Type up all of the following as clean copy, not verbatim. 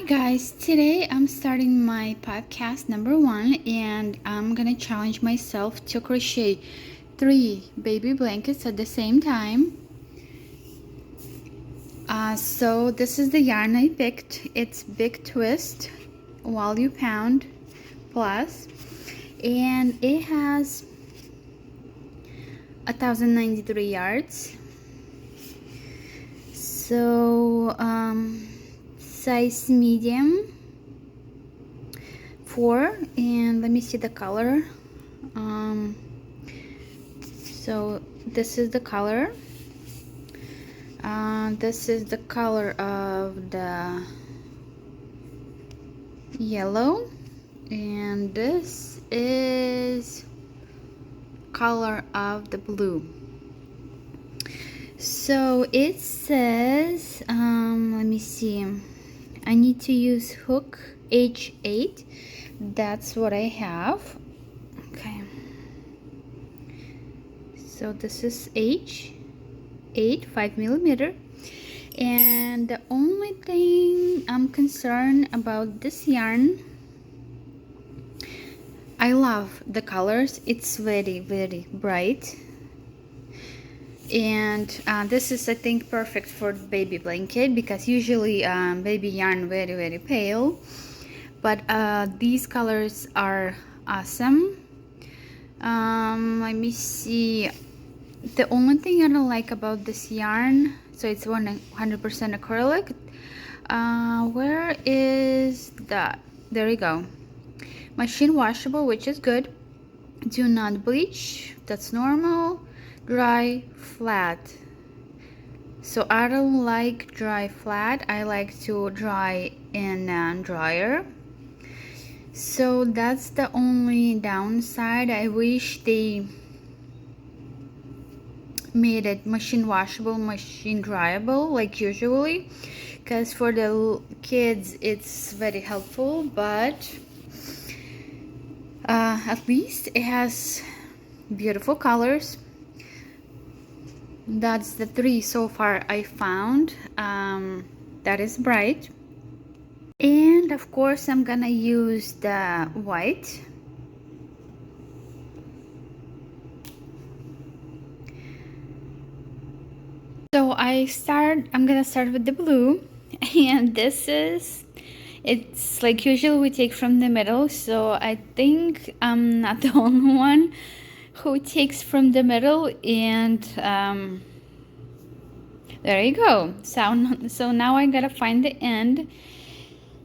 Guys, today I'm starting my podcast number 1 and I'm gonna challenge myself to crochet 3 baby blankets at the same time. So this is the yarn I picked. It's Big Twist While You Pound Plus, and it has 1093 yards. So size medium 4, and let me see the color. So this is the color. This is the color of the yellow, and this is color of the blue. So it says, let me see, I need to use hook H8. That's what I have. Okay, so this is H8, 5mm. And the only thing I'm concerned about this yarn, I love the colors. It's very bright, and this is, I think, perfect for baby blanket, because usually baby yarn very pale, but these colors are awesome. Let me see. The only thing I don't like about this yarn, so it's 100% acrylic. Where is that? There we go. Machine washable, which is good. Do not bleach, that's normal. Dry flat. So I don't like dry flat. I like to dry in dryer. So that's the only downside. I wish they made it machine washable, machine dryable like usually, because for the kids it's very helpful. But at least it has beautiful colors. That's the 3 so far I found that is bright. And of course I'm gonna use the white. So I'm gonna start with the blue, and it's like usually we take from the middle, so I think I'm not the only one who takes from the middle. And there you go. So now I gotta find the end,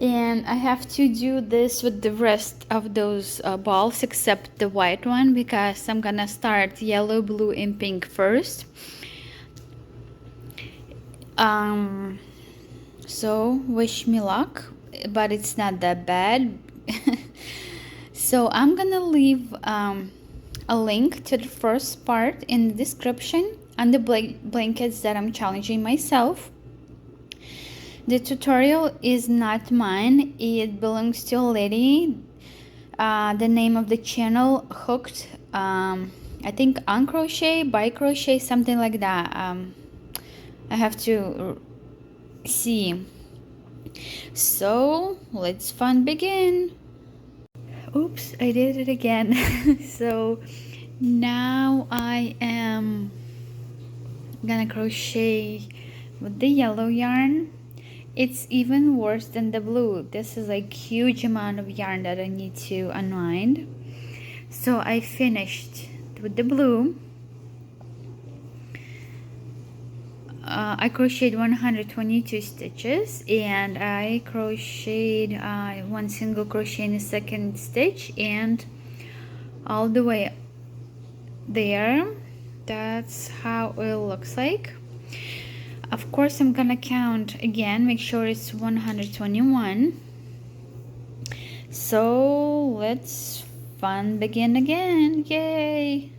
and I have to do this with the rest of those balls except the white one, because I'm gonna start yellow, blue, and pink first. So wish me luck, but it's not that bad. So I'm gonna leave a link to the first part in the description on the blankets that I'm challenging myself. The tutorial is not mine, it belongs to a lady. The name of the channel, Hooked, I think on crochet, by crochet, something like that. I have to see. So let's fun begin. Oops, I did it again. So now I am gonna crochet with the yellow yarn. It's even worse than the blue. This is like huge amount of yarn that I need to unwind. So I finished with the blue. I crocheted 122 stitches, and I crocheted one single crochet in the second stitch, and all the way there. That's how it looks like. Of course I'm gonna count again, make sure it's 121. So let's fun begin again. Yay!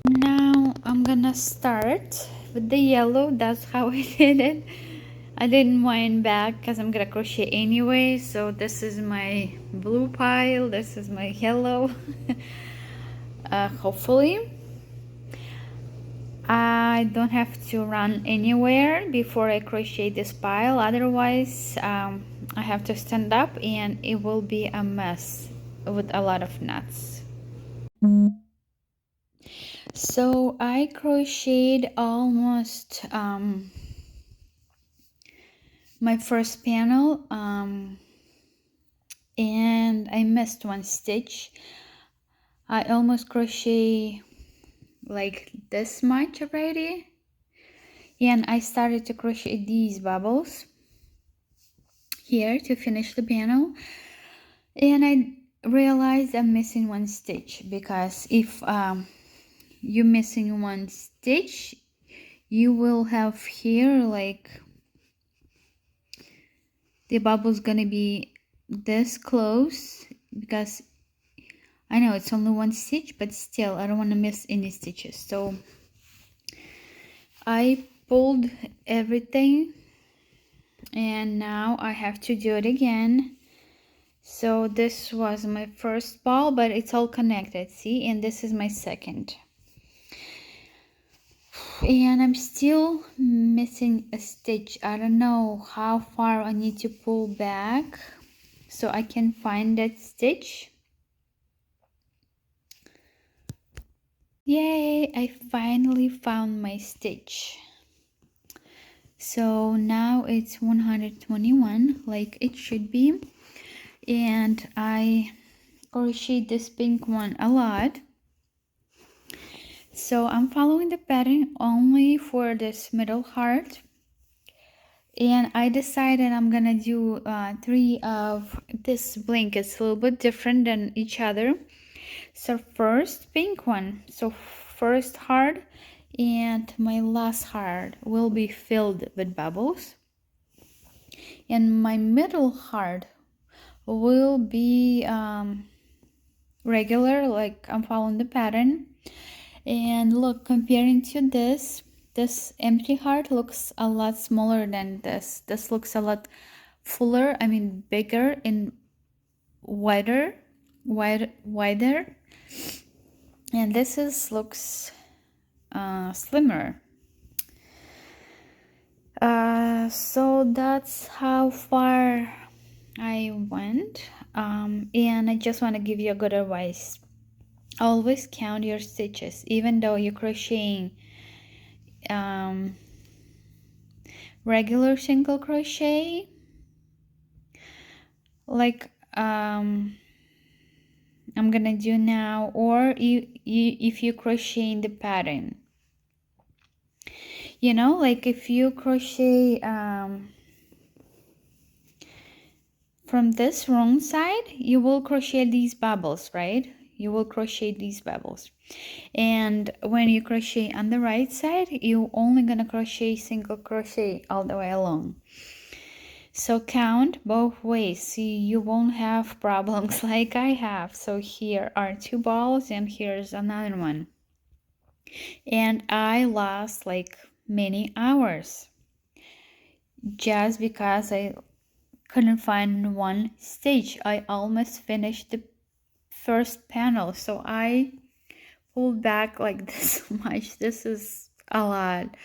Now I'm gonna start with the yellow. That's how I did it. I didn't wind back because I'm gonna crochet anyway. So this is my blue pile, this is my yellow. Hopefully I don't have to run anywhere before I crochet this pile, otherwise I have to stand up and it will be a mess with a lot of knots. So I crocheted almost my first panel, and I missed one stitch. I almost crochet like this much already, and I started to crochet these bubbles here to finish the panel, and I realized I'm missing one stitch, because if you're missing one stitch, you will have here like the bubble's gonna be this close, because I know it's only one stitch, but still I don't want to miss any stitches. So I pulled everything, and now I have to do it again. So this was my first ball, but it's all connected, see, and this is my second, and I'm still missing a stitch. I don't know how far I need to pull back so I can find that stitch. Yay, I finally found my stitch. So now it's 121 like it should be, and I crocheted this pink one a lot. So I'm following the pattern only for this middle heart, and I decided I'm gonna do 3 of this blanket. It's a little bit different than each other. So first pink one, so first heart and my last heart will be filled with bubbles, and my middle heart will be regular, like I'm following the pattern. And look, comparing to this empty heart looks a lot smaller than this looks a lot fuller, I mean bigger and wider, and this looks slimmer. So that's how far I went, and I just want to give you a good advice. Always count your stitches, even though you're crocheting regular single crochet, like I'm gonna do now, or if you crochet in the pattern, you know, like if you crochet from this wrong side, you will crochet these bubbles, right? You will crochet these bubbles, and when you crochet on the right side, you only gonna crochet single crochet all the way along. So count both ways, so you won't have problems like I have. So here are 2 balls and here's another one, and I lost like many hours just because I couldn't find one stitch. I almost finished the first panel, so I pulled back like this much. This is a lot.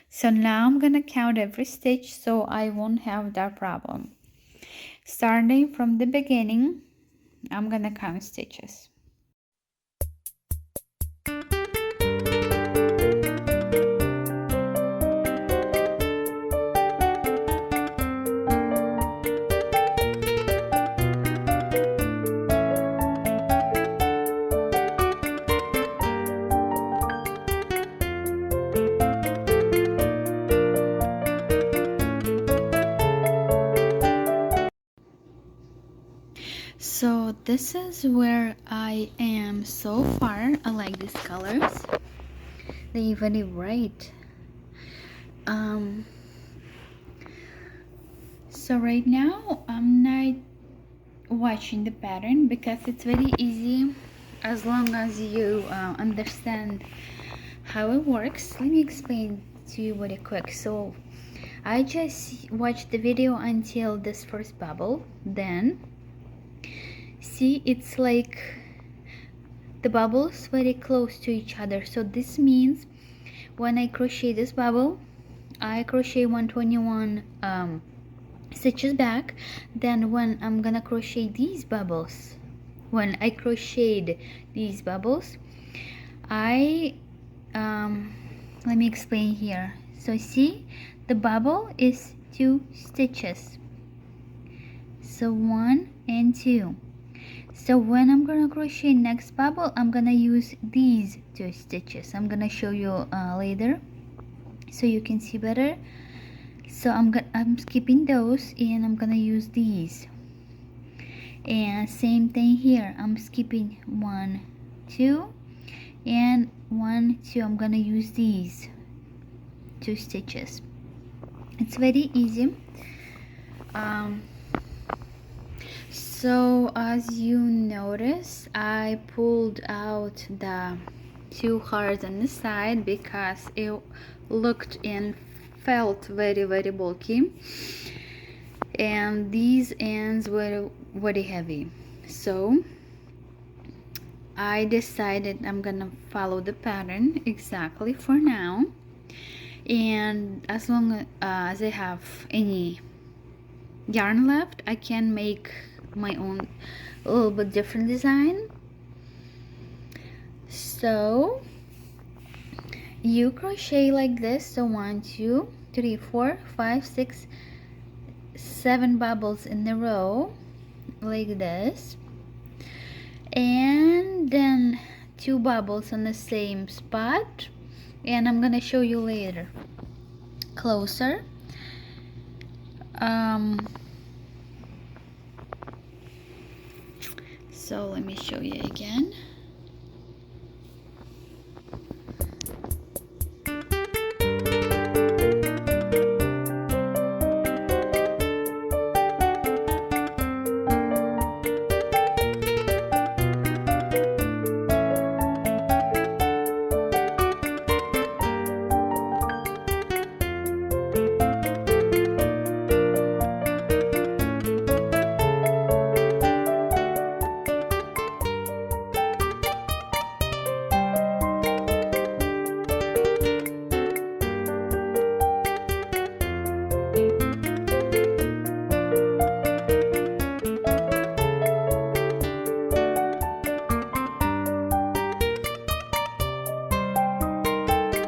So now I'm gonna count every stitch so I won't have that problem. Starting from the beginning, I'm gonna count stitches. So this is where I am so far. I like these colors. They're very bright. So right now I'm not watching the pattern because it's very easy as long as you understand how it works. Let me explain to you really quick. So I just watched the video until this first bubble, then see, it's like the bubbles very close to each other. So this means when I crochet this bubble, I crochet 121 stitches back. Then when I'm gonna crochet these bubbles, when I crocheted these bubbles, I let me explain here. So see, the bubble is 2 stitches, so 1 and 2. So when I'm gonna crochet next bubble, I'm gonna use these 2 stitches. I'm gonna show you later so you can see better. So I'm skipping those and I'm gonna use these. And same thing here, I'm skipping 1, 2, and 1, 2. I'm gonna use these 2 stitches. It's very easy. So as you notice, I pulled out the 2 hearts on the side because it looked and felt very bulky, and these ends were very heavy. So I decided I'm gonna follow the pattern exactly for now, and as long as I have any yarn left, I can make my own a little bit different design. So you crochet like this. So 1, 2, 3, 4, 5, 6, 7 bubbles in a row like this, and then 2 bubbles on the same spot, and I'm gonna show you later closer. So let me show you again.